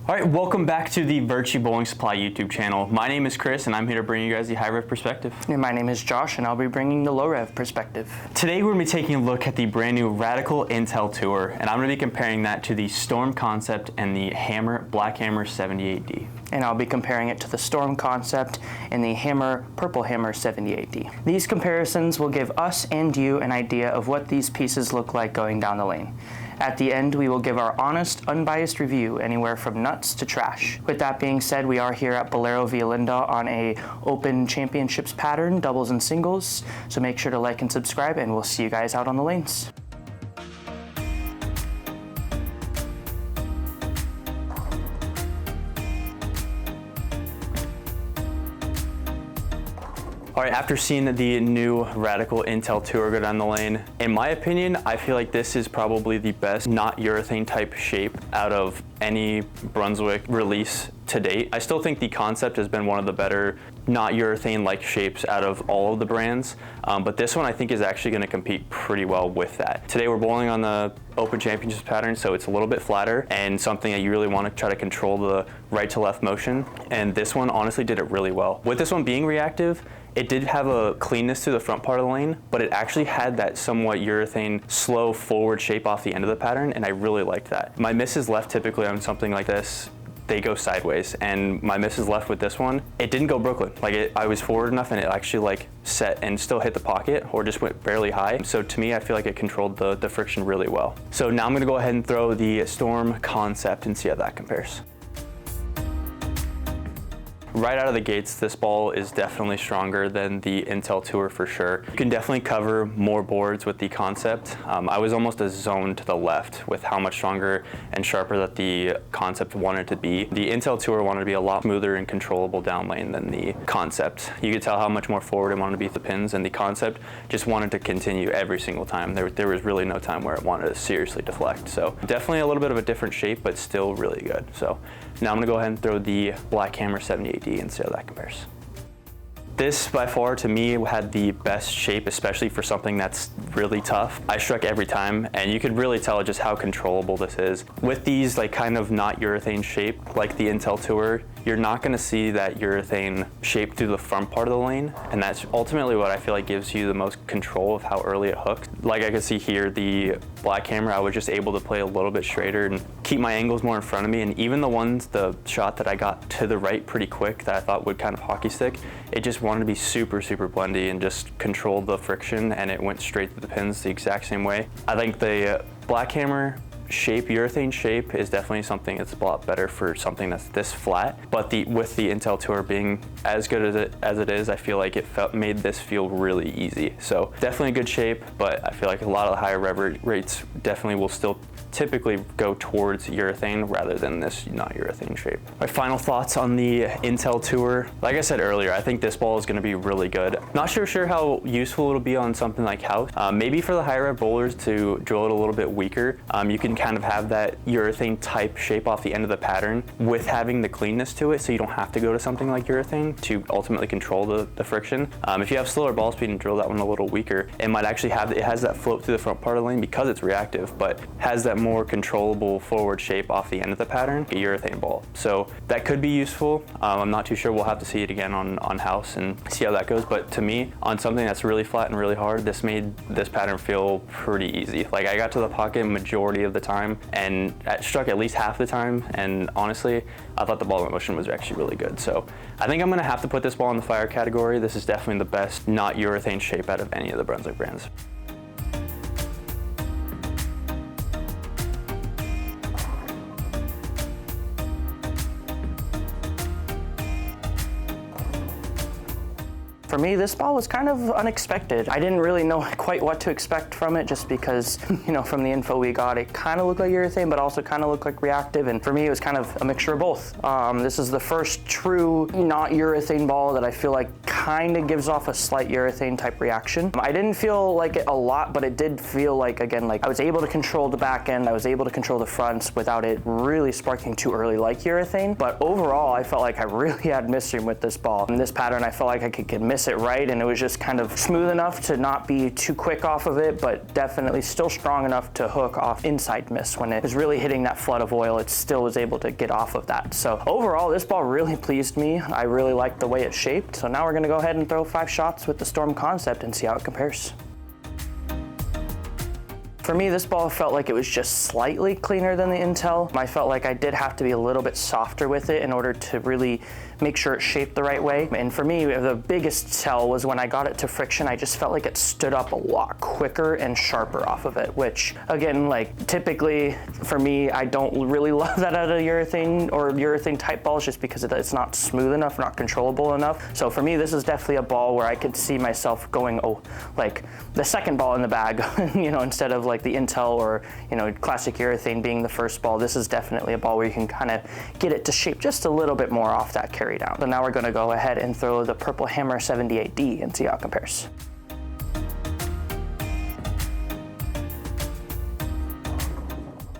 All right, welcome back to the Virtue Bowling Supply YouTube channel. My name is Chris, and I'm here to bring you guys the high rev perspective. And my name is Josh, and I'll be bringing the low rev perspective. Today, we're gonna be taking a look at the brand new Radical Intel Tour, and I'm gonna be comparing that to the Storm Concept and the Black Hammer 78D. And I'll be comparing it to the Storm Concept and the Purple Hammer 78D. These comparisons will give us and you an idea of what these pieces look like going down the lane. At the end, we will give our honest, unbiased review, anywhere from nuts to trash. With that being said, we are here at Bolero Violinda on a open championships pattern, doubles and singles. So make sure to like and subscribe, and we'll see you guys out on the lanes. All right, after seeing the new Radical Intel Tour go down the lane, in my opinion, I feel like this is probably the best not urethane type shape out of any Brunswick release to date. I still think the Concept has been one of the better not urethane-like shapes out of all of the brands, but this one I think is actually gonna compete pretty well with that. Today we're bowling on the Open Championships pattern, so it's a little bit flatter and something that you really wanna try to control the right to left motion, and this one honestly did it really well. With this one being reactive, it did have a cleanness to the front part of the lane, but it actually had that somewhat urethane slow forward shape off the end of the pattern, and I really liked that. My misses left typically on something like this, they go sideways, and my misses left with this one, it didn't go Brooklyn. I was forward enough and it actually set and still hit the pocket or just went barely high. So to me, I feel like it controlled the friction really well. So now I'm gonna go ahead and throw the Storm Concept and see how that compares. Right out of the gates, this ball is definitely stronger than the Intel Tour for sure. You can definitely cover more boards with the Concept. I was almost a zone to the left with how much stronger and sharper that the Concept wanted to be. The Intel Tour wanted to be a lot smoother and controllable down lane than the Concept. You could tell how much more forward it wanted to be with the pins, and the Concept just wanted to continue every single time. There was really no time where it wanted to seriously deflect. So definitely a little bit of a different shape, but still really good. So now I'm gonna go ahead and throw the Black Hammer 78D and see how that compares. This, by far, to me, had the best shape, especially for something that's really tough. I struck every time, and you could really tell just how controllable this is. With these kind of not urethane shape, like the Intel Tour, you're not gonna see that urethane shape through the front part of the lane, and that's ultimately what I feel like gives you the most control of how early it hooks. Like I could see here, the Black Hammer, I was just able to play a little bit straighter and keep my angles more in front of me, and even the shot that I got to the right pretty quick that I thought would kind of hockey stick, it just wanted to be super, super blendy and just control the friction, and it went straight to the pins the exact same way. I think the Black Hammer shape, urethane shape, is definitely something that's a lot better for something that's this flat, but with the Intel Tour being as good as it is, I feel like it made this feel really easy. So definitely a good shape, but I feel like a lot of the higher rev rates definitely will still typically go towards urethane rather than this not urethane shape. My final thoughts on the Intel Tour. Like I said earlier, I think this ball is gonna be really good. Not sure how useful it'll be on something like house. Maybe for the higher rev bowlers to drill it a little bit weaker. You can kind of have that urethane type shape off the end of the pattern with having the cleanness to it, so you don't have to go to something like urethane to ultimately control the friction. If you have slower ball speed and drill that one a little weaker, it might actually it has that float through the front part of the lane because it's reactive, but has that more controllable forward shape off the end of the pattern, a urethane ball. So that could be useful. I'm not too sure. We'll have to see it again on house and see how that goes. But to me, on something that's really flat and really hard, this made this pattern feel pretty easy. I got to the pocket majority of the time and struck at least half the time. And honestly, I thought the ball motion was actually really good. So I think I'm gonna have to put this ball in the fire category. This is definitely the best not urethane shape out of any of the Brunswick brands. For me, this ball was kind of unexpected. I didn't really know quite what to expect from it just because, from the info we got, it kind of looked like urethane, but also kind of looked like reactive. And for me, it was kind of a mixture of both. This is the first true not urethane ball that I feel like kind of gives off a slight urethane type reaction. I didn't feel like it a lot, but it did feel like, again, I was able to control the back end, I was able to control the fronts without it really sparking too early like urethane. But overall, I felt like I really had misroom with this ball. In this pattern, I felt like I could get miss miss it right, and it was just kind of smooth enough to not be too quick off of it, but definitely still strong enough to hook off inside miss. When it was really hitting that flood of oil, it still was able to get off of that. So overall, this ball really pleased me. I really liked the way it shaped. So now we're gonna go ahead and throw 5 shots with the Storm concept and see how it compares. For me, this ball felt like it was just slightly cleaner than the Intel. I felt like I did have to be a little bit softer with it in order to really make sure it shaped the right way. And for me, the biggest tell was when I got it to friction, I just felt like it stood up a lot quicker and sharper off of it, which again, like typically for me, I don't really love that out of urethane or urethane type balls just because it's not smooth enough, not controllable enough. So for me, this is definitely a ball where I could see myself going, oh, like the second ball in the bag, you know, instead of like the Intel or, you know, classic urethane being the first ball. This is definitely a ball where you can kind of get it to shape just a little bit more off that carry down. So now we're going to go ahead and throw the Purple Hammer 78D and see how it compares.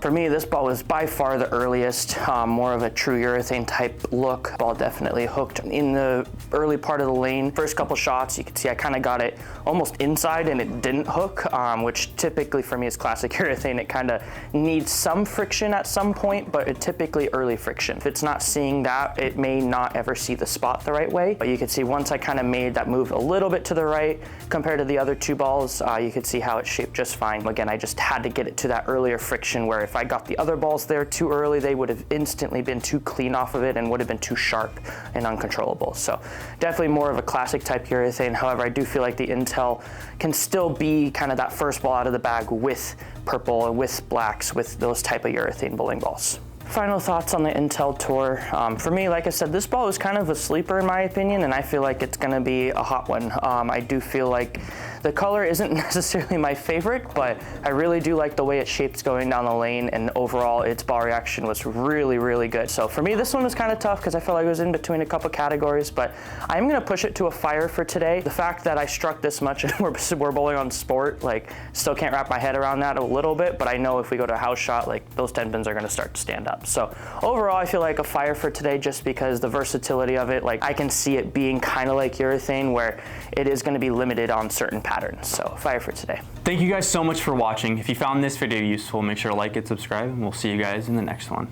For me, this ball was by far the earliest, more of a true urethane type look. Ball definitely hooked in the early part of the lane. First couple shots, you can see I kind of got it almost inside and it didn't hook, which typically for me is classic urethane. It kind of needs some friction at some point, but it typically early friction. If it's not seeing that, it may not ever see the spot the right way. But you can see once I kind of made that move a little bit to the right compared to the other 2 balls, you could see how it shaped just fine. Again, I just had to get it to that earlier friction where if I got the other balls there too early, they would have instantly been too clean off of it and would have been too sharp and uncontrollable. So definitely more of a classic type urethane. However, I do feel like the Intel can still be kind of that first ball out of the bag with purple and with blacks, with those type of urethane bowling balls. Final thoughts on the Intel Tour. For me, like I said, this ball is kind of a sleeper in my opinion, and I feel like it's gonna be a hot one. I do feel like the color isn't necessarily my favorite, but I really do like the way it shapes going down the lane, and overall its ball reaction was really, really good. So for me, this one was kind of tough because I felt like it was in between a couple categories, but I'm gonna push it to a fire for today. The fact that I struck this much and we're bowling on sport, like still can't wrap my head around that a little bit, but I know if we go to a house shot, like those 10 pins are gonna start to stand up. So overall, I feel like a fire for today just because the versatility of it, like I can see it being kind of like urethane where it is gonna be limited on certain patterns. So fire for today. Thank you guys so much for watching. If you found this video useful, make sure to like it, subscribe, and we'll see you guys in the next one.